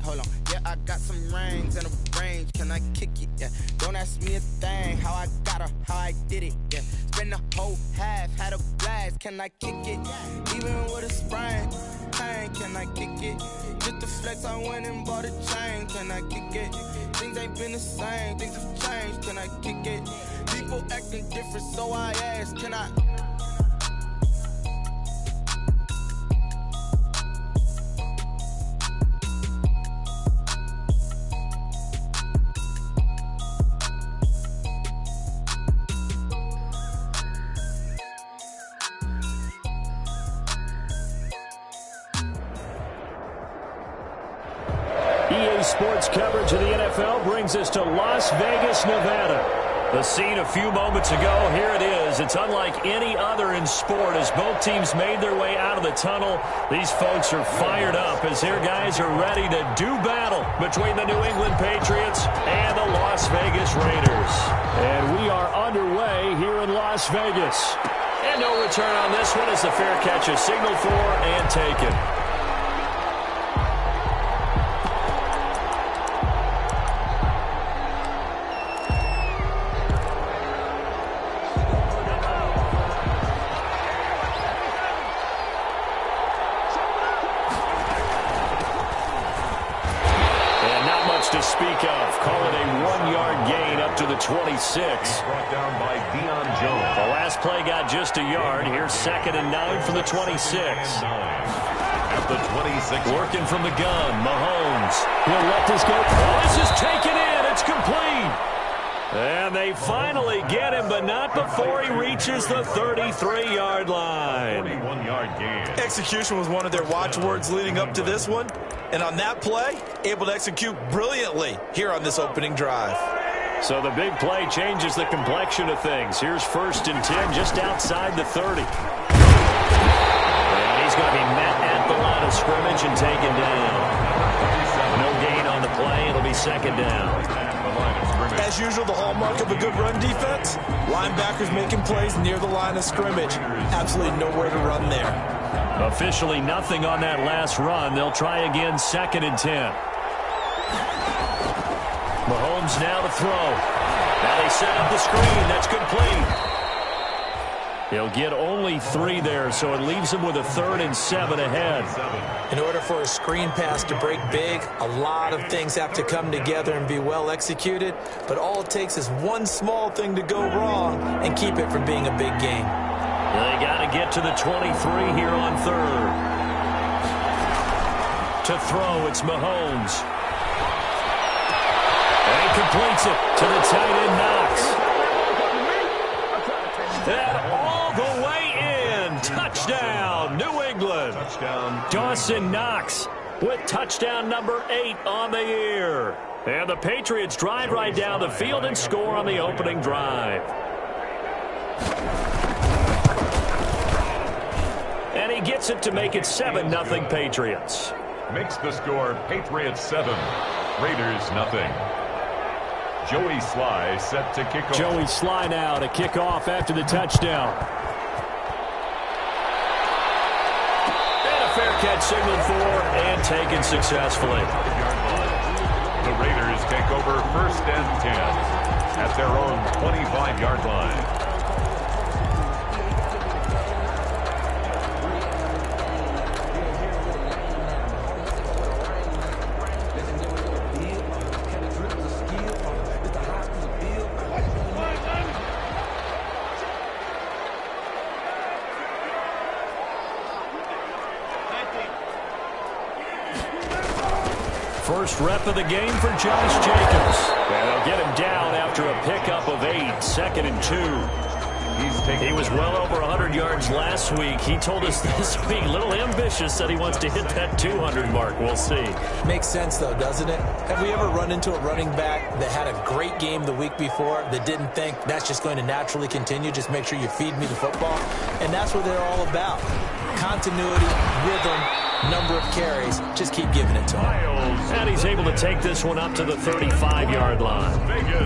hold on. Yeah, I got some rings and a range. Can I kick it? Yeah. Don't ask me a thing. How I got her, how I did it. Yeah. Spend the whole half, had a blast. Can I kick it? Even with a sprain. Pain, can I kick it? Just the flex, I went and bought a chain. Can I kick it? Things ain't been the same. Things have changed. Can I kick it? People acting different, so I ask. Can I? EA Sports coverage of the NFL brings us to Las Vegas, Nevada. The scene a few moments ago, here it is. It's unlike any other in sport as both teams made their way out of the tunnel. These folks are fired up as their guys are ready to do battle between the New England Patriots and the Las Vegas Raiders. And we are underway here in Las Vegas. And no return on this one as the fair catch is signaled for and taken. To speak of. Call it a 1-yard gain up to the 26. Brought down by Deion Jones. The last play got just a yard. Here's 2nd and 9 from the 26. At the 26. Working from the gun. Mahomes will let this go. Oh, this is taken in. It's complete. And they finally get him, but not before he reaches the 33-yard line. 41-yard gain. Execution was one of their watchwords leading up to this one. And on that play, able to execute brilliantly here on this opening drive. So the big play changes the complexion of things. Here's 1st and 10 just outside the 30. And he's going to be met at the line of scrimmage and taken down. No gain on the play. It'll be 2nd down. As usual, the hallmark of a good run defense, linebackers making plays near the line of scrimmage. Absolutely nowhere to run there. Officially nothing on that last run. They'll try again 2nd and 10. Mahomes now to throw. Now they set up the screen. That's complete. He'll get only 3 there, so it leaves him with a 3rd and 7 ahead. In order for a screen pass to break big, a lot of things have to come together and be well executed, but all it takes is one small thing to go wrong and keep it from being a big game. They got to get to the 23 here on 3rd. To throw, it's Mahomes. And he completes it to the tight end, Knox. And all the way in. Touchdown, New England. Touchdown. Dawson Knox with touchdown number 8 on the year. And the Patriots drive right down the field and score on the opening drive. And he gets it to make it 7-0 Patriots. Makes the score Patriots 7, Raiders 0. Joey Sly set to kick off. Joey Sly now to kick off after the touchdown. And a fair catch signaled for and taken successfully. The Raiders take over 1st and 10 at their own 25-yard line. First rep of the game for Josh Jacobs. And they'll get him down after a pickup of 8, 2nd and 2. He was well over 100 yards last week. He told us this week, a little ambitious, that he wants to hit that 200 mark. We'll see. Makes sense, though, doesn't it? Have we ever run into a running back that had a great game the week before that didn't think that's just going to naturally continue? Just make sure you feed me the football. And that's what they're all about. Continuity, rhythm, number of carries. Just keep giving it to him. And he's able to take this one up to the 35-yard line.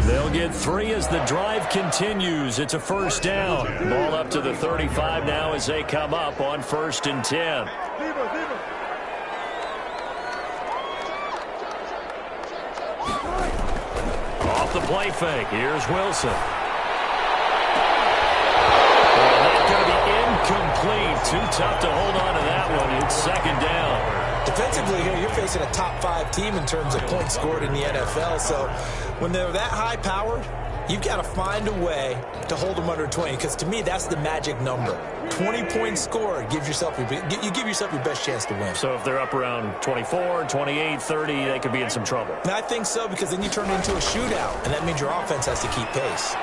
They'll get 3 as the drive continues. It's a 1st down. Ball up to the 35 now as they come up on 1st and 10. Off the play fake, here's Wilson. And that's going to be incomplete. Too tough to hold on to that one. It's second down. Defensively here, you're facing a top-5 team in terms of points scored in the NFL. So when they're that high-powered, you've got to find a way to hold them under 20, because to me, that's the magic number. 20 points scored gives yourself you give yourself your best chance to win. So if they're up around 24, 28, 30, they could be in some trouble. And I think so, because then you turn it into a shootout, and that means your offense has to keep pace.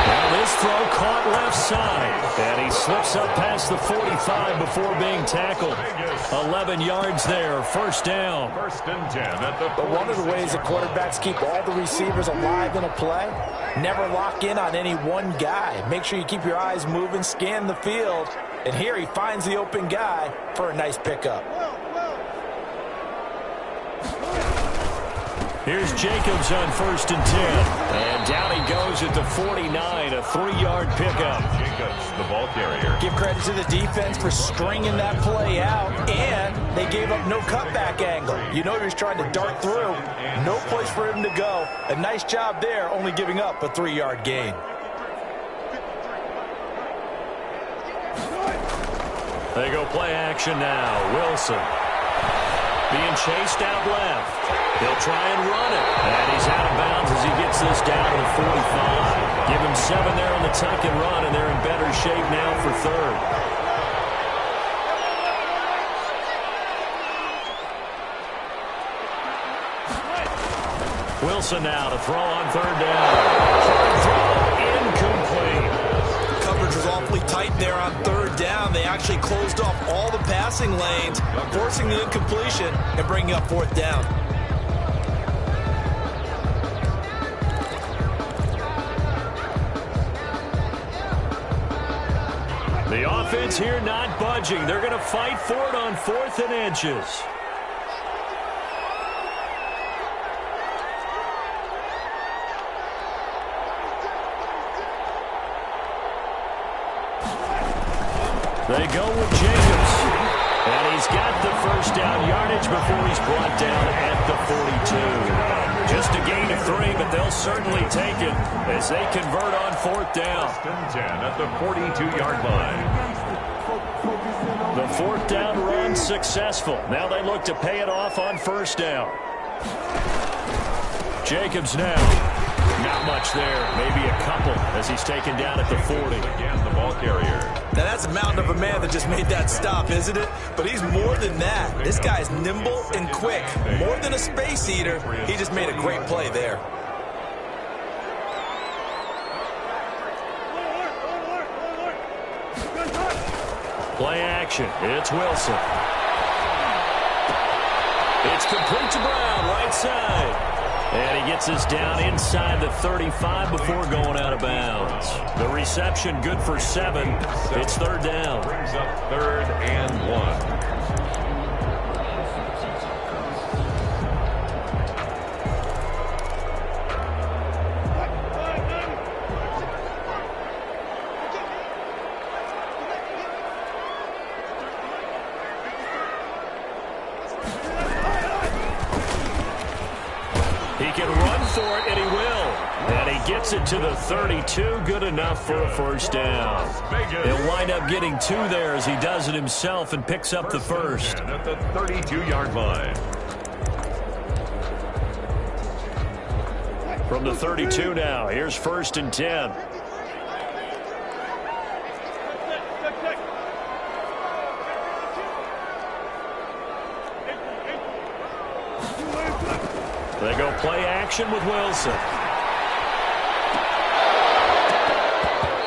Now this throw caught left side, and he slips up past the 45 before being tackled. 11 yards there, first down. First and 10 at the 46. But one of the ways that quarterbacks keep all the receivers alive in a play, never lock in on any one guy. Make sure you keep your eyes moving, scan the field, and here he finds the open guy for a nice pickup. Here's Jacobs on first and 10. And down he goes at the 49, a 3-yard pickup. Jacobs, the ball carrier. Give credit to the defense for stringing that play out, and they gave up no cutback angle. You know he was trying to dart through. No place for him to go. A nice job there, only giving up a 3-yard gain. They go play action now. Wilson being chased out left. He'll try and run it. And he's out of bounds as he gets this down to the 45. Give him 7 there on the tuck and run, and they're in better shape now for third. Wilson now to throw on third down. Hard throw, incomplete. Coverage was awfully tight there on third down. They actually closed off all the passing lanes, forcing the incompletion and bringing up fourth down. The offense here not budging. They're going to fight for it on 4th and inches. They go with Jacobs. And he's got the first down yardage before he's brought down at the 42. Just a gain of 3, but they'll certainly take it as they convert on 4th down. First and 10 at the 42-yard line. The 4th down run successful. Now they look to pay it off on first down. Jacobs now. Not much there. Maybe a couple as he's taken down at the 40. Again, the ball carrier. Now that's a mountain of a man that just made that stop, isn't it? But he's more than that. This guy's nimble and quick. More than a space eater, he just made a great play there. Play action. It's Wilson. It's complete to Brown, right side. And he gets us down inside the 35 before going out of bounds. The reception good for 7. It's third down. Brings up 3rd and 1. He can run for it, and he will. And he gets it to the 32. Good enough for a first down. He'll wind up getting 2 there as he does it himself and picks up the first. At the 32-yard line. From the 32 now, here's first and 10. They go play action with Wilson.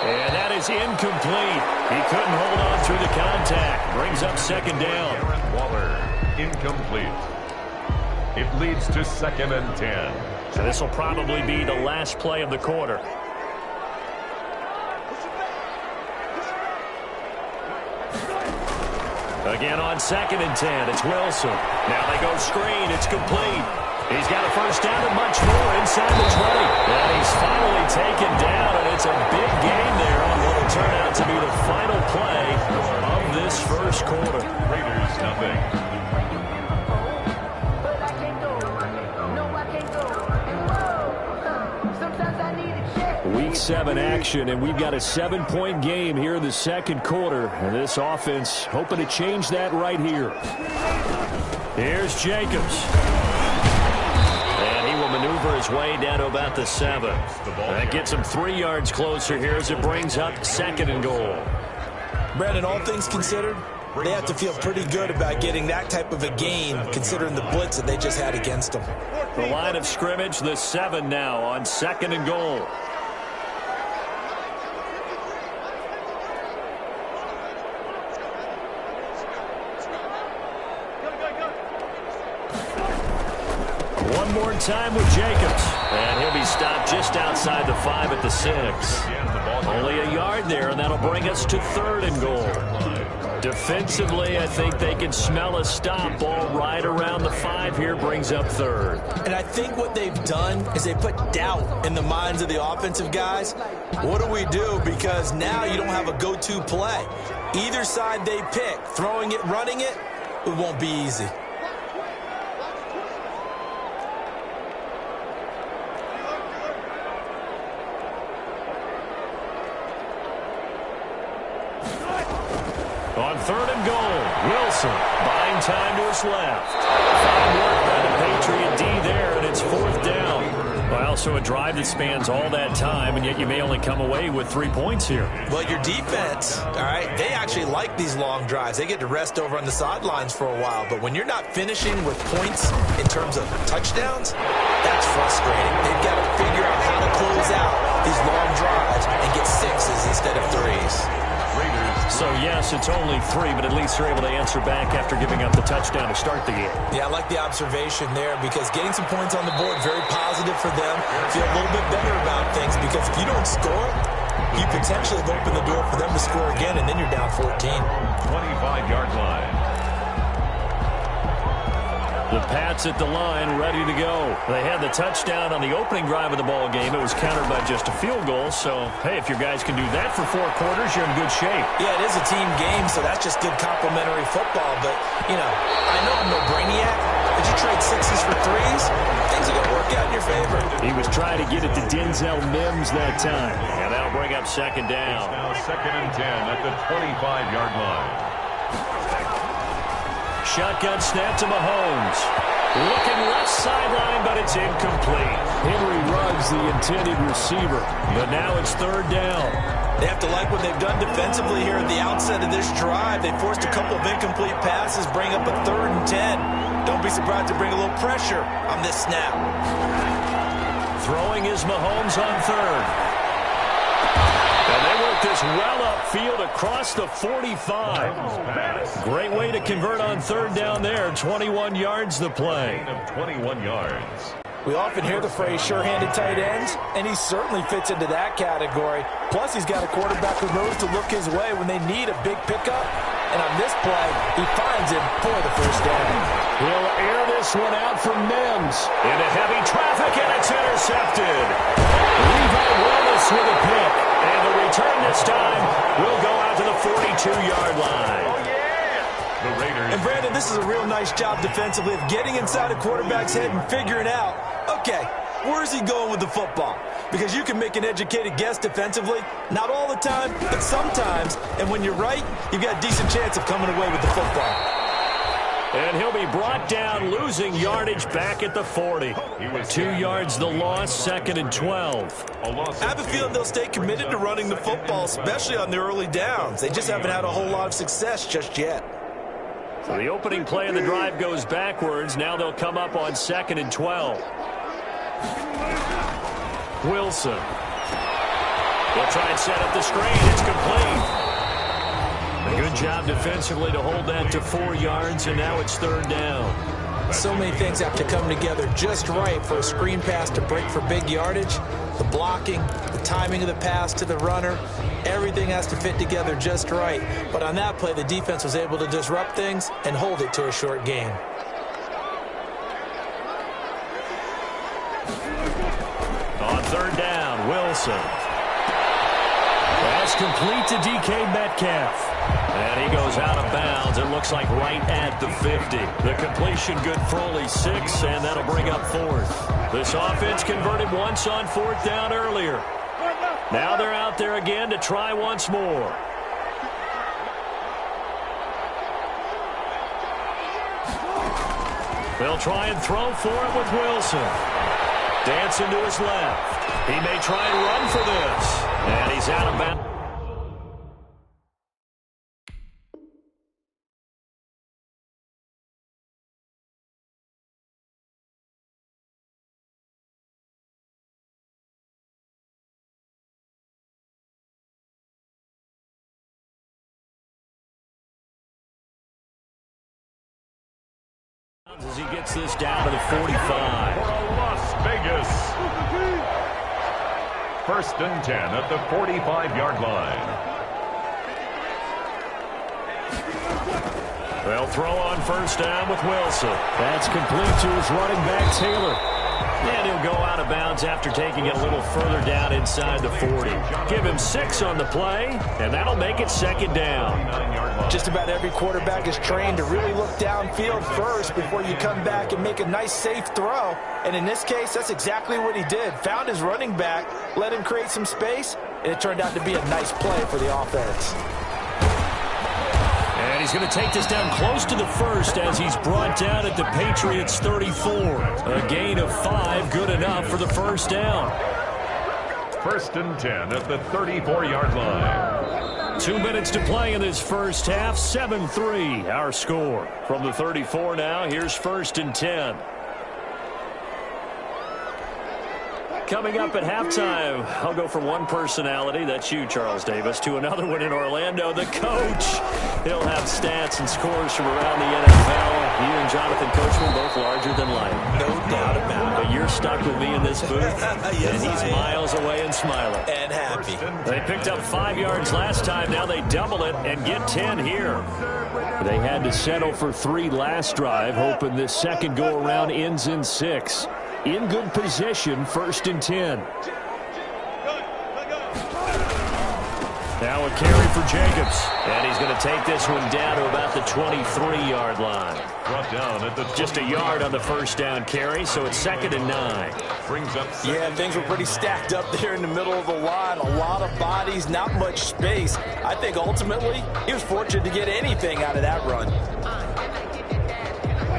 And that is incomplete. He couldn't hold on through the contact. Brings up second down. Aaron Waller, incomplete. It leads to 2nd and 10. So this will probably be the last play of the quarter. Again on 2nd and 10, it's Wilson. Now they go screen, it's complete. He's got a first down and much more inside the 20. And he's finally taken down, and it's a big gain there on what will turn out to be the final play of this first quarter. Raiders nothing. Week 7 action, and we've got a 7-point game here in the second quarter. And this offense hoping to change that right here. Here's Jacobs. And he will maneuver his way down to about the 7. That gets him 3 yards closer here as it brings up 2nd and goal. Brandon, all things considered, they have to feel pretty good about getting that type of a gain considering the blitz that they just had against them. The line of scrimmage, the 7 now on 2nd and goal. One more time with Jacobs. And he'll be stopped just outside the 5 at the 6. Only a yard there, and that'll bring us to 3rd and goal. Defensively, I think they can smell a stop. Ball right around the 5 here brings up 3rd. And I think what they've done is they put doubt in the minds of the offensive guys. What do we do? Because now you don't have a go-to play. Either side they pick, throwing it, running it, it won't be easy. On 3rd and goal, Wilson buying time to his left. Fine work by the Patriot D there, and it's 4th down. Well, so a drive that spans all that time, and yet you may only come away with 3 points here. Well, your defense, all right, they actually like these long drives. They get to rest over on the sidelines for a while, but when you're not finishing with points in terms of touchdowns, that's frustrating. They've got to figure out how to close out these long drives and get 6s instead of 3s. So, yes, it's only 3, but at least they're able to answer back after giving up the touchdown to start the game. Yeah, I like the observation there because getting some points on the board, very positive for them. Feel a little bit better about things because if you don't score, you potentially have opened the door for them to score again, and then you're down 14. 25-yard line. The Pats at the line, ready to go. They had the touchdown on the opening drive of the ball game. It was countered by just a field goal. So, hey, if your guys can do that for 4 quarters, you're in good shape. Yeah, it is a team game, so that's just good complimentary football. But, you know, I know I'm no brainiac. Did you trade 6s for 3s? Things are going to work out in your favor. He was trying to get it to Denzel Mims that time. And that'll bring up 2nd down. It's now 2nd and 10 at the 25-yard line. Shotgun snap to Mahomes. Looking left sideline, but it's incomplete. Henry Ruggs, the intended receiver. But now it's 3rd down. They have to like what they've done defensively here at the outset of this drive. They forced a couple of incomplete passes, bring up a 3rd and 10. Don't be surprised to bring a little pressure on this snap. Throwing is Mahomes on 3rd. And they work this well upfield across the 45. Great way to convert on 3rd down there. 21 yards the play. 21 yards. We often hear the phrase sure-handed tight ends, and he certainly fits into that category. Plus, he's got a quarterback who knows to look his way when they need a big pickup. And on this play, he finds him for the 1st down. He'll air this one out for Mims. Into heavy traffic, and it's intercepted. Levi Wallace with a pick. And the return this time will go out to the 42-yard line. The Raiders. And, Brandon, this is a real nice job defensively of getting inside a quarterback's head and figuring out, okay, where's he going with the football? Because you can make an educated guess defensively. Not all the time, but sometimes. And when you're right, you've got a decent chance of coming away with the football. And he'll be brought down, losing yardage back at the 40. 2 yards the loss, 2nd and 12. I have a feeling they'll stay committed to running the football, especially on the early downs. They just haven't had a whole lot of success just yet. So the opening play of the drive goes backwards. Now they'll come up on 2nd and 12. Wilson. They'll try and set up the screen. It's complete. A good job defensively to hold that to 4 yards, and now it's 3rd down. So many things have to come together just right for a screen pass to break for big yardage. The blocking, the timing of the pass to the runner, everything has to fit together just right. But on that play, the defense was able to disrupt things and hold it to a short gain. On 3rd down, Wilson. Pass complete to DK Metcalf. And he goes out of bounds. It looks like right at the 50. The completion good for only 6, and that'll bring up 4th. This offense converted once on 4th down earlier. Now they're out there again to try once more. They'll try and throw for it with Wilson. Dancing to his left. He may try and run for this. And he's out of bounds. As he gets this down to the 45. For Las Vegas. 1st and 10 at the 45-yard line. They'll throw on 1st down with Wilson. That's complete to his running back, Taylor. And he'll go out of bounds after taking it a little further down inside the 40. Give him 6 on the play, and that'll make it 2nd down. Just about every quarterback is trained to really look downfield first before you come back and make a nice, safe throw. And in this case, that's exactly what he did. Found his running back, let him create some space, and it turned out to be a nice play for the offense. And he's going to take this down close to the 1st as he's brought down at the Patriots' 34. A gain of 5, good enough for the 1st down. 1st and 10 at the 34-yard line. 2 minutes to play in this first half. 7-3, our score. From the 34 now, here's 1st and 10. Coming up at halftime, I'll go from one personality, that's you, Charles Davis, to another one in Orlando, the coach. He'll have stats and scores from around the NFL. You and Jonathan Coachman, both larger than life. No doubt about it. But you're stuck with me in this booth, Yes, and he's miles away and smiling. And happy. They picked up 5 yards last time. Now they double it and get 10 here. They had to settle for 3 last drive, hoping this second go-around ends in 6. In good position, 1st and 10. Now a carry for Jacobs. And he's going to take this one down to about the 23-yard line. Brought down at the Just a yard on the 1st down carry, so it's 2nd and 9. Brings up. Yeah, things were pretty stacked up there in the middle of the line. A lot of bodies, not much space. I think ultimately he was fortunate to get anything out of that run.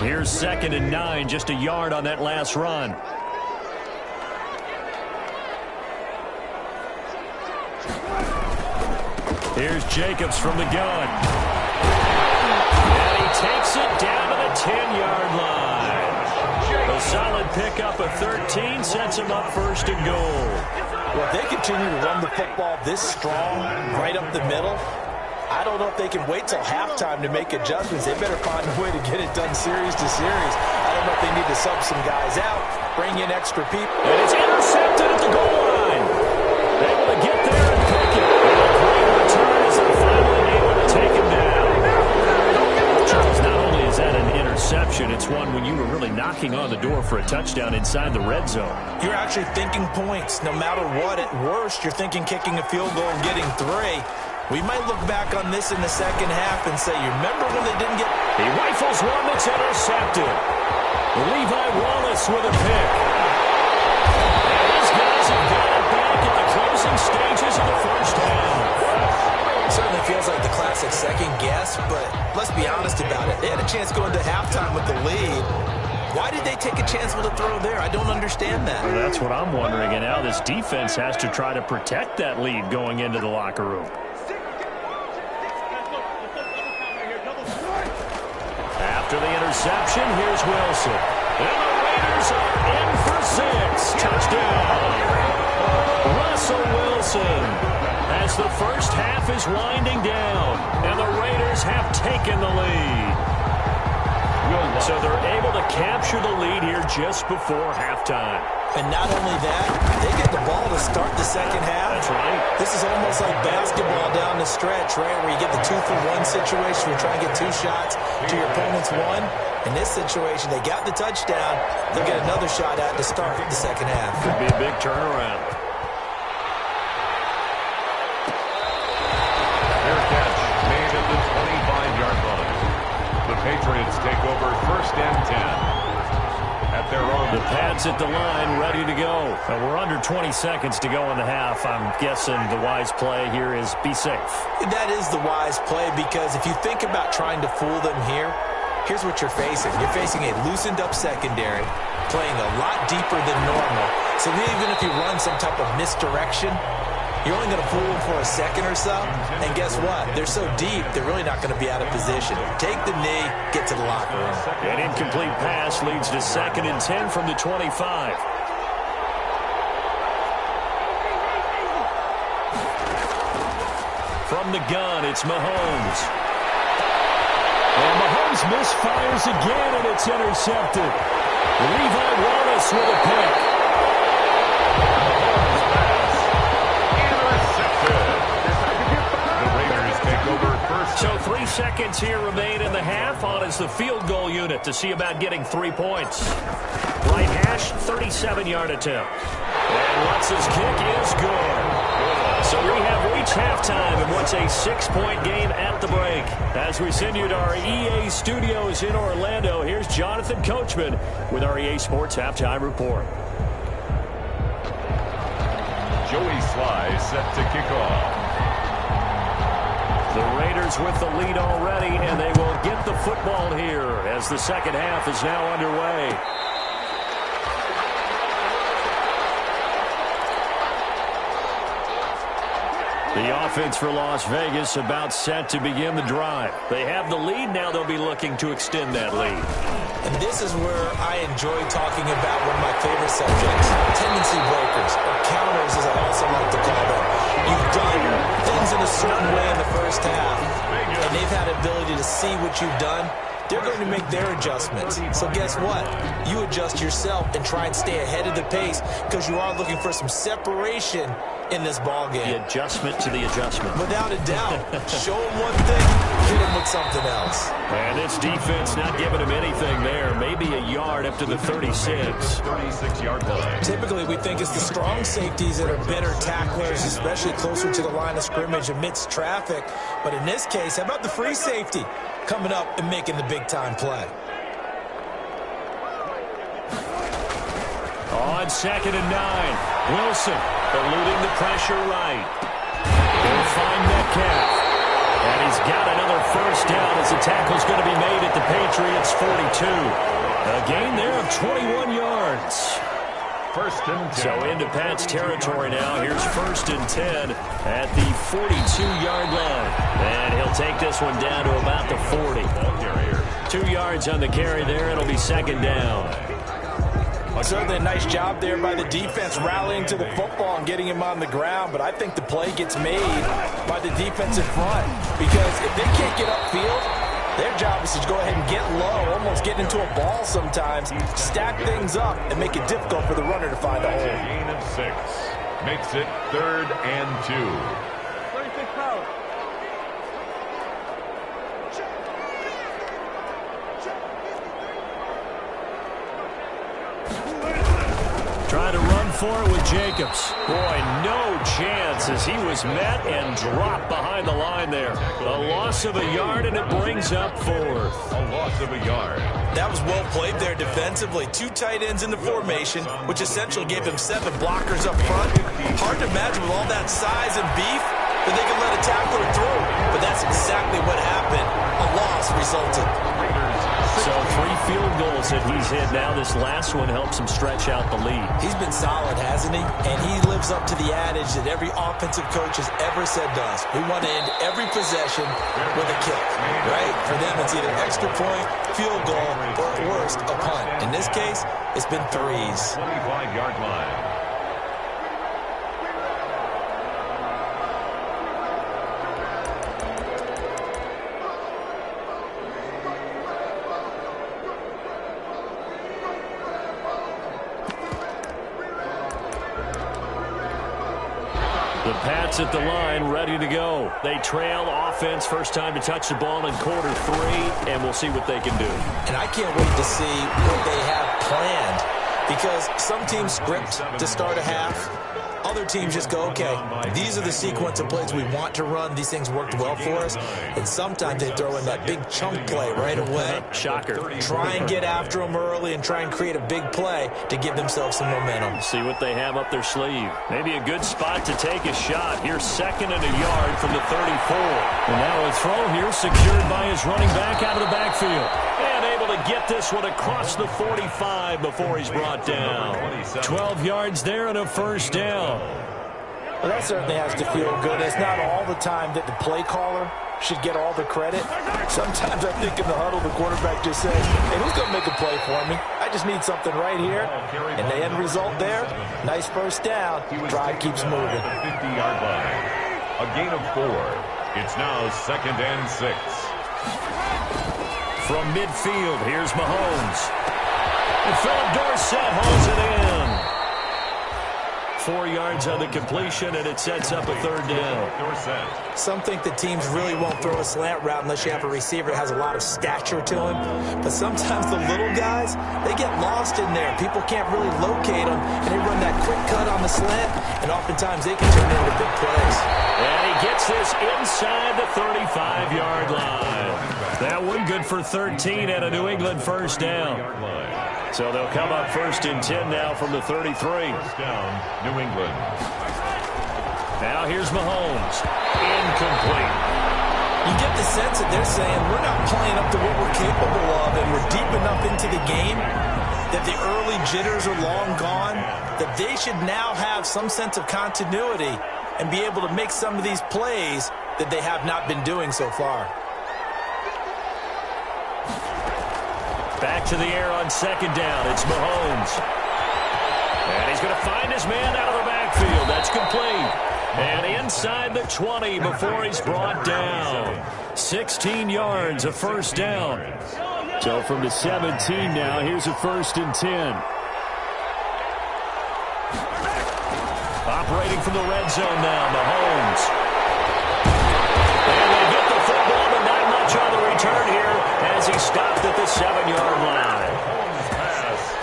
Here's 2nd and 9, just a yard on that last run. Here's Jacobs from the gun. And he takes it down to the 10-yard line. A solid pickup of 13 sets him up 1st and goal. Well, if they continue to run the football this strong, right up the middle, I don't know if they can wait till halftime to make adjustments. They better find a way to get it done series to series. I don't know if they need to sub some guys out, bring in extra people. And it's intercepted at the goal line. Able to get there and pick it. And a great return as they're finally able to take him down. Charles, not only is that an interception, it's one when you were really knocking on the door for a touchdown inside the red zone. You're actually thinking points. No matter what, at worst, you're thinking kicking a field goal and getting 3. We might look back on this in the second half and say, you remember when they didn't get... He rifles one that's intercepted. Levi Wallace with a pick. And these guys have got it back at the closing stages of the 1st half. It certainly feels like the classic second guess, but let's be honest about it. They had a chance going to halftime with the lead. Why did they take a chance with a throw there? I don't understand that. Well, that's what I'm wondering, and now this defense has to try to protect that lead going into the locker room. After the interception, here's Wilson. And the Raiders are in for 6. Touchdown. Russell Wilson. As the first half is winding down, and the Raiders have taken the lead. So they're able to capture the lead here just before halftime. And not only that, they get the ball to start the second half. That's right. This is almost like basketball down the stretch, right, where you get the 2-for-1 situation. You're trying to get 2 shots to your opponent's 1. In this situation, they got the touchdown. They'll get another shot at to start the second half. Could be a big turnaround. Fair catch made at the 25-yard line. The Patriots take over 1st and 10 at their own The Pats at the line, ready to go. And we're under 20 seconds to go in the half. I'm guessing the wise play here is be safe. That is the wise play, because if you think about trying to fool them here, here's what you're facing. You're facing a loosened up secondary, playing a lot deeper than normal. So even if you run some type of misdirection, you're only going to fool them for a second or so. And guess what? They're so deep, they're really not going to be out of position. Take the knee, get to the locker room. An incomplete pass leads to 2nd and 10 from the 25. From the gun, it's Mahomes. And Mahomes misfires again, and it's intercepted. Levi Wallace with a pick. So 3 seconds here remain in the half. On is the field goal unit to see about getting 3 points. Right hash, 37-yard attempt. And Lutz's kick is good. So we have reached halftime in what's a 6-point game at the break. As we send you to our EA studios in Orlando, here's Jonathan Coachman with our EA Sports Halftime Report. Joey Sly set to kick off. The Raiders with the lead already, and they will get the football here as the second half is now underway. The offense for Las Vegas about set to begin the drive. They have the lead. Now they'll be looking to extend that lead. And this is where I enjoy talking about one of my favorite subjects, tendency breakers, or counters as I also like to call them. You've done things in a certain way in the first half, and they've had the ability to see what you've done. They're going to make their adjustments. So guess what? You adjust yourself and try and stay ahead of the pace, because you are looking for some separation in this ball game. The adjustment to the adjustment. Without a doubt. Show them one thing, hit them with something else. And this defense not giving him anything there. Maybe a yard up to the 36. 36-yard line. Typically, we think it's the strong safeties that are better tacklers, especially closer to the line of scrimmage amidst traffic. But in this case, how about the free safety coming up and making the big-time play? On 2nd and 9, Wilson eluding the pressure right. He'll find Metcalf. And he's got another first down as the tackle's going to be made at the Patriots' 42. A gain there of 21 yards. 1st and 10. So into Pat's territory now. Here's 1st and 10 at the 42-yard line. And he'll take this one down to about the 40. 2 yards on the carry there. It'll be 2nd down. Certainly a nice job there by the defense rallying to the football and getting him on the ground, but I think the play gets made by the defense in front, because if they can't get upfield, their job is to go ahead and get low, almost get into a ball sometimes, stack things up, and make it difficult for the runner to find a hole. Gain of 6. Makes it 3rd and 2. 36 pounds. Trying to run for it with Jacobs. Boy, no chance as he was met and dropped behind the line there. A loss of a yard, and it brings up 4th. A loss of a yard. That was well played there defensively. 2 tight ends in the formation, which essentially gave him 7 blockers up front. Hard to imagine with all that size and beef that they could let a tackler through. But that's exactly what happened. A loss resulted. So 3 field goals that he's hit now. This last one helps him stretch out the lead. He's been solid, hasn't he? And he lives up to the adage that every offensive coach has ever said to us. We want to end every possession with a kick, right? For them, it's either extra point, field goal, or at worst, a punt. In this case, it's been 3s. 25-yard line. The Pats at the line, ready to go. They trail offense, first time to touch the ball in quarter 3, and we'll see what they can do. And I can't wait to see what they have planned, because some teams script to start a half. Other teams just go, okay, these are the sequence of plays we want to run. These things worked well for us. And sometimes they throw in that big chunk play right away. Shocker. Try and get after them early and try and create a big play to give themselves some momentum. See what they have up their sleeve. Maybe a good spot to take a shot. Here's 2nd and a yard from the 34. And now a throw here secured by his running back out of the backfield. And able to get this one across the 45 before he's brought down. 12 yards there and a first down. Well, that certainly has to feel good. It's not all the time that the play caller should get all the credit. Sometimes I think in the huddle, the quarterback just says, hey, who's going to make a play for me? I just need something right here. And the end result there, nice first down. Drive keeps moving. 50-yard line. A gain of 4. It's now 2nd and 6. From midfield, here's Mahomes. And Philip Dorsett holds it in. 4 yards on the completion, and it sets up a 3rd down. Some think that teams really won't throw a slant route unless you have a receiver that has a lot of stature to him. But sometimes the little guys, they get lost in there. People can't really locate them, and they run that quick cut on the slant, and oftentimes they can turn into big plays. And he gets this inside the 35-yard line. That one good for 13 and a New England first down. So they'll come up 1st and 10 now from the 33. First down, New England. Now here's Mahomes. Incomplete. You get the sense that they're saying we're not playing up to what we're capable of, and we're deep enough into the game that the early jitters are long gone, that they should now have some sense of continuity and be able to make some of these plays that they have not been doing so far. Back to the air on 2nd down. It's Mahomes. And he's going to find his man out of the backfield. That's complete. And inside the 20 before he's brought down. 16 yards, a first down. So from the 17 now, here's a 1st and 10. Operating from the red zone now, Mahomes. And they get the football, but not much on the return here as he stopped at the 7-yard line.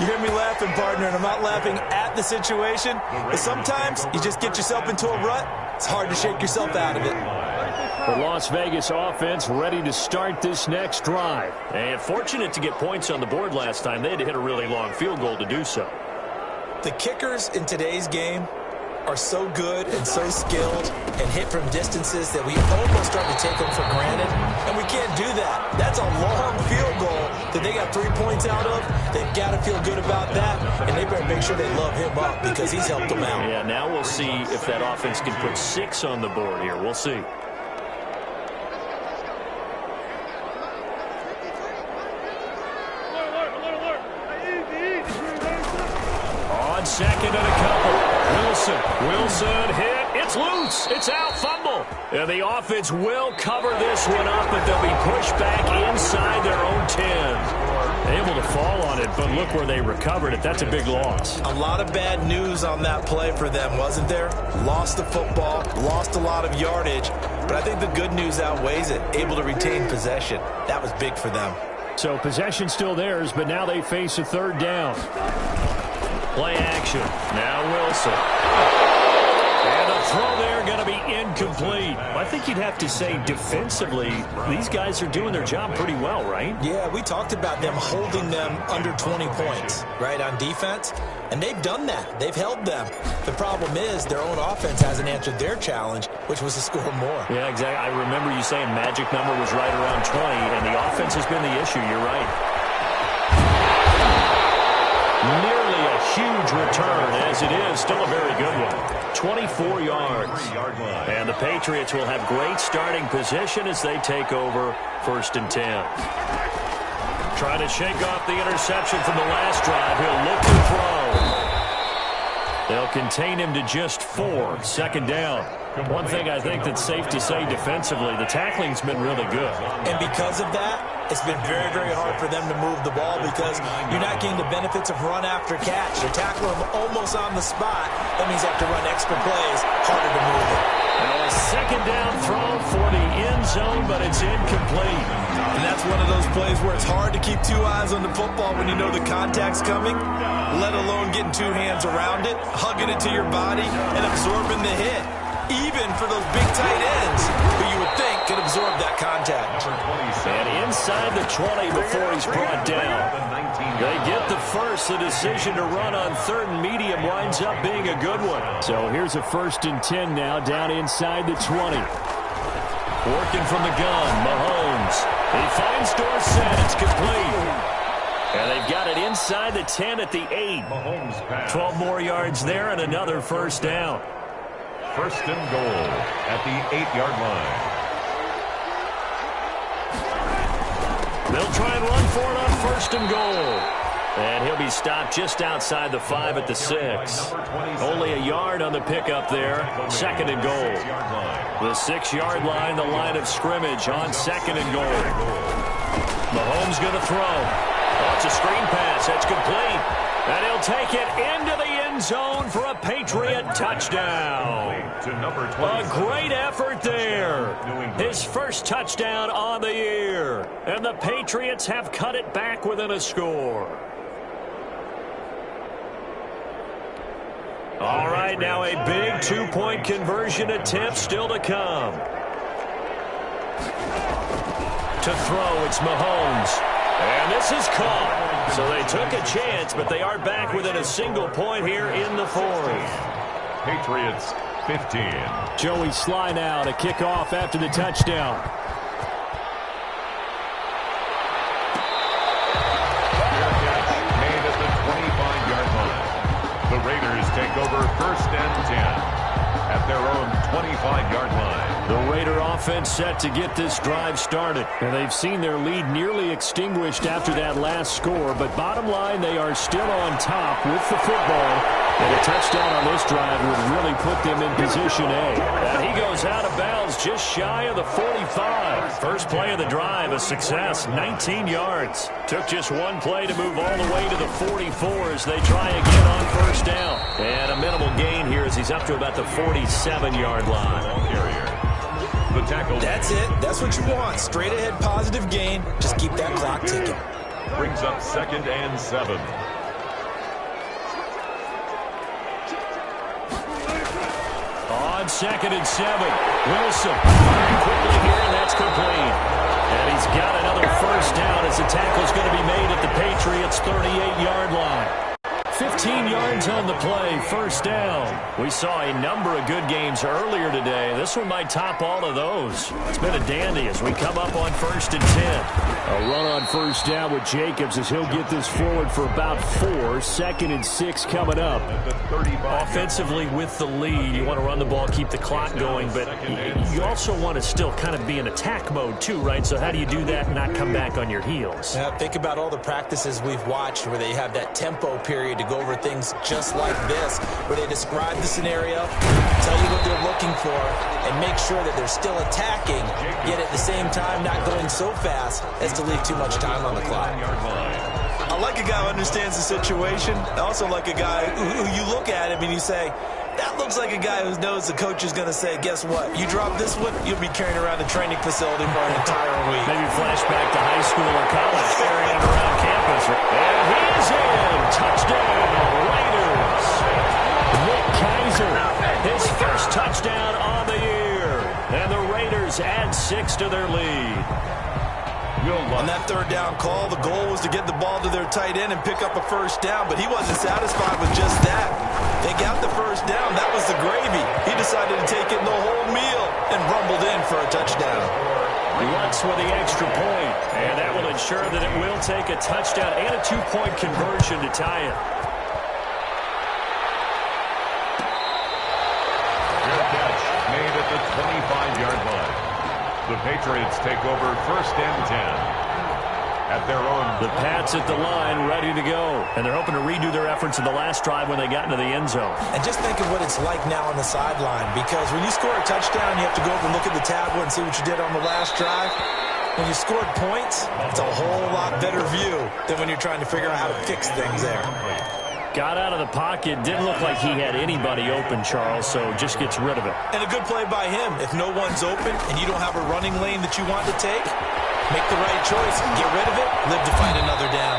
You hear me laughing, partner, and I'm not laughing at the situation, but sometimes you just get yourself into a rut. It's hard to shake yourself out of it. The Las Vegas offense ready to start this next drive. And fortunate to get points on the board last time. They had to hit a really long field goal to do so. The kickers in today's game are so good and so skilled and hit from distances that we almost start to take them for granted, and we can't do that. That's a long field goal that they got 3 points out of. They've got to feel good about that, and they better make sure they love him up because he's helped them out. Yeah, now we'll see if that offense can put 6 on the board here. We'll see. On 2nd and a couple. Wilson hit. It's loose. It's out. Fumble. And the offense will cover this one up, but they'll be pushed back inside their own 10. Able to fall on it, but look where they recovered it. That's a big loss. A lot of bad news on that play for them, wasn't there? Lost the football, lost a lot of yardage, but I think the good news outweighs it. Able to retain possession. That was big for them. So possession still theirs, but now they face a 3rd down. Play action. Now Wilson. And a throw there going to be incomplete. I think you'd have to say defensively, these guys are doing their job pretty well, right? Yeah, we talked about them holding them under 20 points, right, on defense. And they've done that. They've held them. The problem is their own offense hasn't answered their challenge, which was to score more. Yeah, exactly. I remember you saying magic number was right around 20, and the offense has been the issue. You're right. Nearly a huge return, as it is still a very good one. 24 yards. And the Patriots will have great starting position as they take over 1st and 10. Trying to shake off the interception from the last drive. He'll look to throw. They'll contain him to just 4. 2nd down. One thing I think that's safe to say defensively, the tackling's been really good. And because of that, It's been very, very hard for them to move the ball because you're not getting the benefits of run after catch. You're tackling them almost on the spot. That means you have to run extra plays, harder to move it. Now a second down throw for the end zone, but it's incomplete. And that's one of those plays where it's hard to keep two eyes on the football when you know the contact's coming, let alone getting two hands around it, hugging it to your body, and absorbing the hit. Even for those big tight ends who you would think could absorb that contact. And inside the 20 before he's brought down. They get the first. The decision to run on third and medium winds up being a good one. So here's a 1st and 10 now down inside the 20. Working from the gun, Mahomes. He finds Dorsett. It's complete. And they've got it inside the 10 at the 8. 12 more yards there and another first down. 1st and goal at the 8-yard line. They'll try and run for it on 1st and goal. And he'll be stopped just outside the 5 at the 6. Only a yard on the pickup there. 2nd and goal. The 6-yard line, the line of scrimmage on 2nd and goal. Mahomes going to throw. Oh, it's a screen pass. That's complete. And he'll take it into the end zone for a Patriot touchdown. A great effort there. His first touchdown on the year. And the Patriots have cut it back within a score. All right, now a big 2-point conversion attempt still to come. To throw, it's Mahomes. And this is caught. So they took a chance, but they are back within a single point here in the 4th. Patriots 15. Joey Sly now to kick off after the touchdown. Made at the 25-yard line. The Raiders take over 1st and 10 at their own 25-yard line. The Raider offense set to get this drive started. And they've seen their lead nearly extinguished after that last score. But bottom line, they are still on top with the football. And a touchdown on this drive would really put them in position A. And he goes out of bounds just shy of the 45. First play of the drive, a success, 19 yards. Took just one play to move all the way to the 44 as they try again on 1st down. And a minimal gain here as he's up to about the 47-yard line. The tackle. That's it. That's what you want. Straight ahead positive gain. Just keep that clock ticking. Brings up 2nd and 7. On 2nd and 7. Wilson firing quickly here, and that's complete. And he's got another first down as the tackle's going to be made at the Patriots' 38-yard line. 15 yards on the play, 1st down. We saw a number of good games earlier today. This one might top all of those. It's been a dandy as we come up on 1st and 10. A run on 1st down with Jacobs as he'll get this forward for about 4. 2nd and 6 coming up. Offensively with the lead, you want to run the ball, keep the clock going, but you also want to still kind of be in attack mode too, right? So how do you do that and not come back on your heels? Think about all the practices we've watched where they have that tempo period to go over things just like this, where they describe the scenario, tell you what they're looking for, and make sure that they're still attacking, yet at the same time not going so fast as to leave too much time on the clock. I like a guy who understands the situation. I also like a guy who you look at him and you say, that looks like a guy who knows the coach is going to say, guess what? You drop this one, you'll be carrying around the training facility for an entire week. Maybe flashback to high school or college, carrying him around campus. And he's in. Touchdown, Raiders. Nick Kaiser, his first touchdown on the year. And the Raiders add 6 to their lead. On that 3rd down call, the goal was to get the ball to their tight end and pick up a first down, but he wasn't satisfied with just that. They got the first down. That was the gravy. He decided to take it in the whole meal and rumbled in for a touchdown. Lutz with the extra point, and that will ensure that it will take a touchdown and a 2-point conversion to tie it. Fair catch made at the 25-yard line. The Patriots take over 1st and 10 at their own. The Pats at the line, ready to go. And they're hoping to redo their efforts in the last drive when they got into the end zone. And just think of what it's like now on the sideline, because when you score a touchdown, you have to go over and look at the tablet and see what you did on the last drive. When you scored points, it's a whole lot better view than when you're trying to figure out how to fix things there. Got out of the pocket. Didn't look like he had anybody open, Charles, so just gets rid of it. And a good play by him. If no one's open and you don't have a running lane that you want to take, make the right choice. Get rid of it. Live to find another down.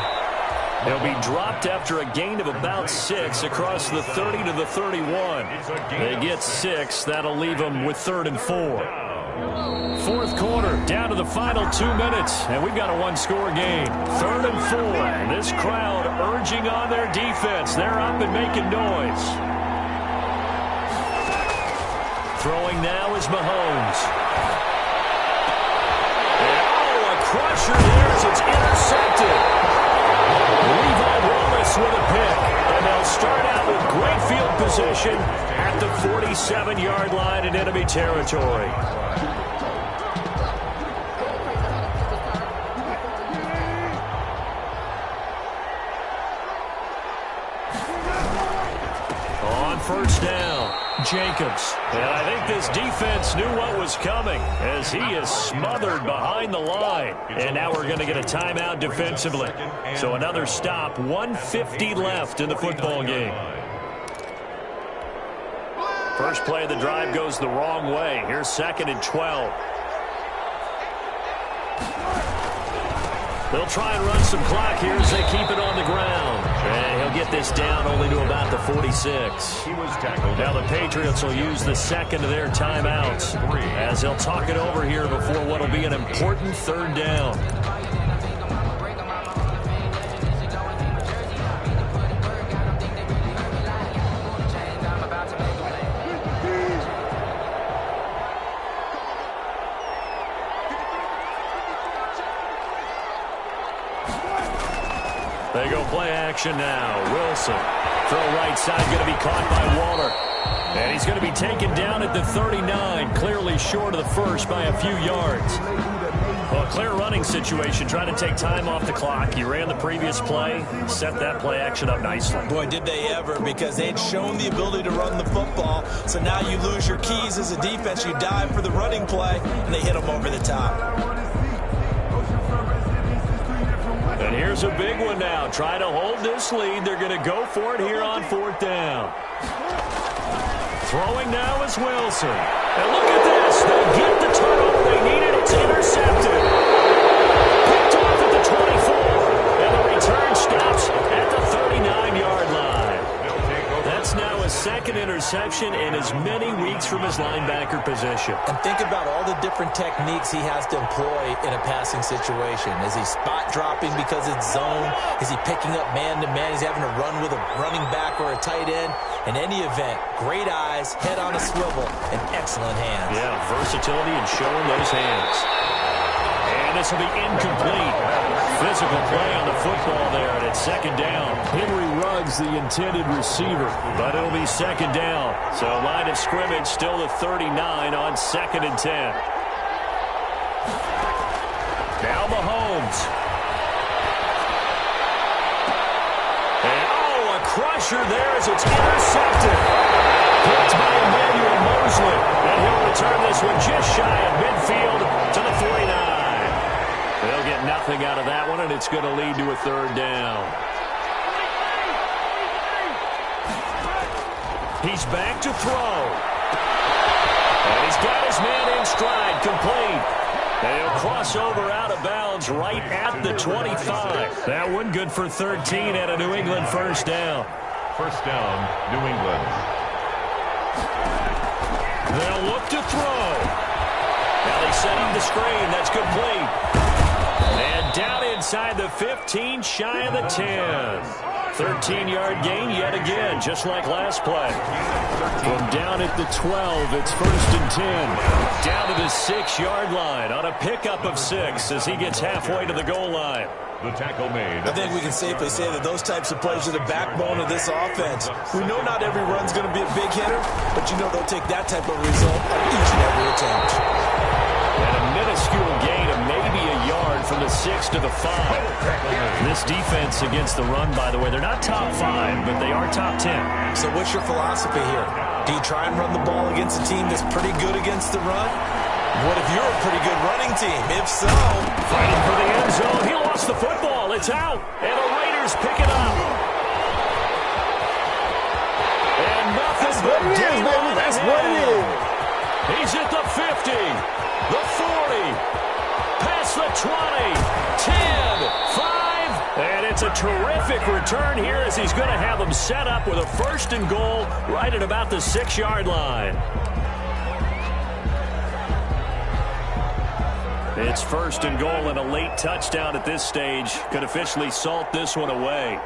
They'll be dropped after a gain of about 6 across the 30 to the 31. They get 6. That'll leave them with 3rd and 4. Fourth quarter, down to the final 2 minutes, and we've got a one-score game. 3rd and 4. And this crowd urging on their defense. They're up and making noise. Throwing now is Mahomes. And, a crusher there as it's intercepted. Levi Wallace with a pick, and they'll start out with great field position at the 47-yard line in enemy territory. On first down, Jacobs. And I think this defense knew what was coming as he is smothered behind the line. And now we're going to get a timeout defensively. So another stop, 1:50 left in the football game. First play of the drive goes the wrong way. Here's 2nd and 12. They'll try and run some clock here as they keep it on the ground. And he'll get this down only to about the 46. Now the Patriots will use the second of their timeouts as they'll talk it over here before what will be an important 3rd down. They go play action now. Wilson. Throw right side, going to be caught by Waller. And he's going to be taken down at the 39, clearly short of the first by a few yards. Well, a clear running situation, trying to take time off the clock. He ran the previous play, set that play action up nicely. Boy, did they ever, because they'd shown the ability to run the football. So now you lose your keys as a defense. You dive for the running play, and they hit them over the top. And here's a big one now. Try to hold this lead. They're going to go for it here on 4th down. Throwing now is Wilson. And look at this. They get the turnover they needed. It's intercepted. Picked off at the 24. And the return stops at the 39-yard line. That's now his 2nd interception in as many weeks from his linebacker position. And think about all the different techniques he has to employ in a passing situation. Is he spot dropping because it's zone? Is he picking up man-to-man? Is he having to run with a running back or a tight end? In any event, great eyes, head on a swivel, and excellent hands. Yeah, versatility and showing those hands. And this will be incomplete. Physical play on the football there, and it's 2nd down. Henry Ruggs, the intended receiver, but it'll be 2nd down. So line of scrimmage still the 39 on 2nd and 10. Now Mahomes. And a crusher there as it's intercepted. Picked by Emmanuel Mosley, and he'll return this one just shy of midfield to the 49. They'll get nothing out of that one, and it's going to lead to a 3rd down. He's back to throw. And he's got his man in stride, complete. And he'll cross over out of bounds right at the 25. That one good for 13 at a New England 1st down. 1st down, New England. They'll look to throw. Now they set him the screen. That's complete. And down inside the 15, shy of the 10. 13-yard gain yet again, just like last play. From down at the 12, it's 1st and 10. Down to the 6-yard line on a pickup of 6 as he gets halfway to the goal line. The tackle made. I think we can safely say that those types of plays are the backbone of this offense. We know not every run's going to be a big hitter, but you know they'll take that type of result on each and every attempt. And a minuscule gain of maybe a yard from the 6 to the 5. This defense against the run, by the way, they're not top 5, but they are top 10. So what's your philosophy here? Do you try and run the ball against a team that's pretty good against the run? What if you're a pretty good running team? If so... Fighting for the end zone. He lost the football. It's out. And the Raiders pick it up. And nothing but baby. That's what it is. He's at the 50, the 40, past the 20, 10, 5. And it's a terrific return here as he's going to have them set up with a 1st and goal right at about the 6-yard line. It's 1st and goal, and a late touchdown at this stage could officially salt this one away.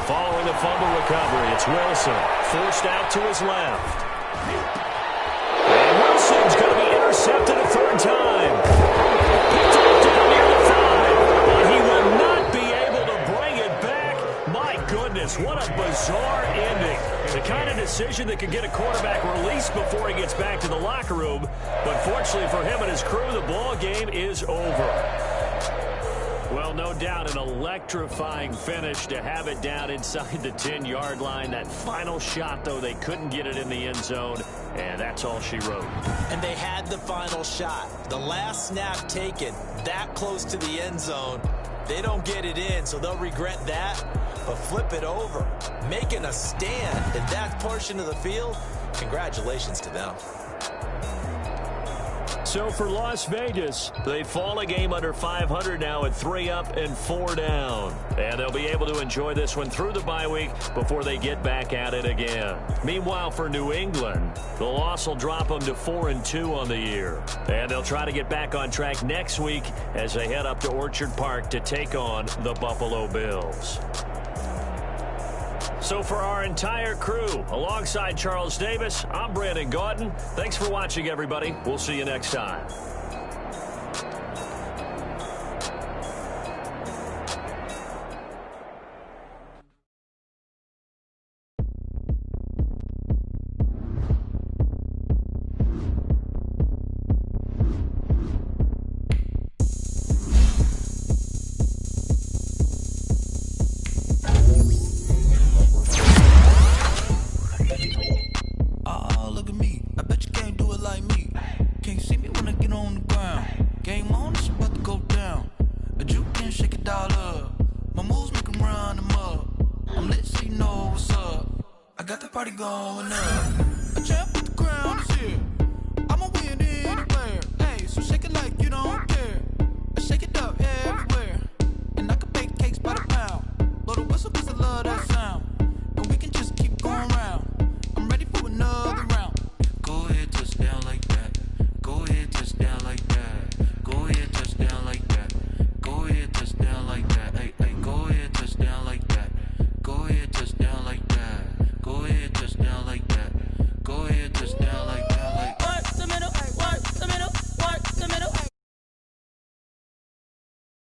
Following the fumble recovery, it's Wilson. Forced out to his left. And Wilson's going to be intercepted a 3rd time. Picked up down near the 5. But he will not be able to bring it back. My goodness, what a bizarre ending. The kind of decision that could get a quarterback released before he gets back to the locker room. But fortunately for him and his crew, the ball game is over. Well, no doubt an electrifying finish to have it down inside the 10-yard line. That final shot, though, they couldn't get it in the end zone, and that's all she wrote. And they had the final shot. The last snap taken that close to the end zone. They don't get it in, so they'll regret that. But flip it over, making a stand in that portion of the field, congratulations to them. So for Las Vegas, they fall a game under 500 now at 3 up and 4 down. And they'll be able to enjoy this one through the bye week before they get back at it again. Meanwhile, for New England, the loss will drop them to 4-2 on the year. And they'll try to get back on track next week as they head up to Orchard Park to take on the Buffalo Bills. So for our entire crew, alongside Charles Davis, I'm Brandon Gaudin. Thanks for watching, everybody. We'll see you next time. Party going up. A champ with the crown is here.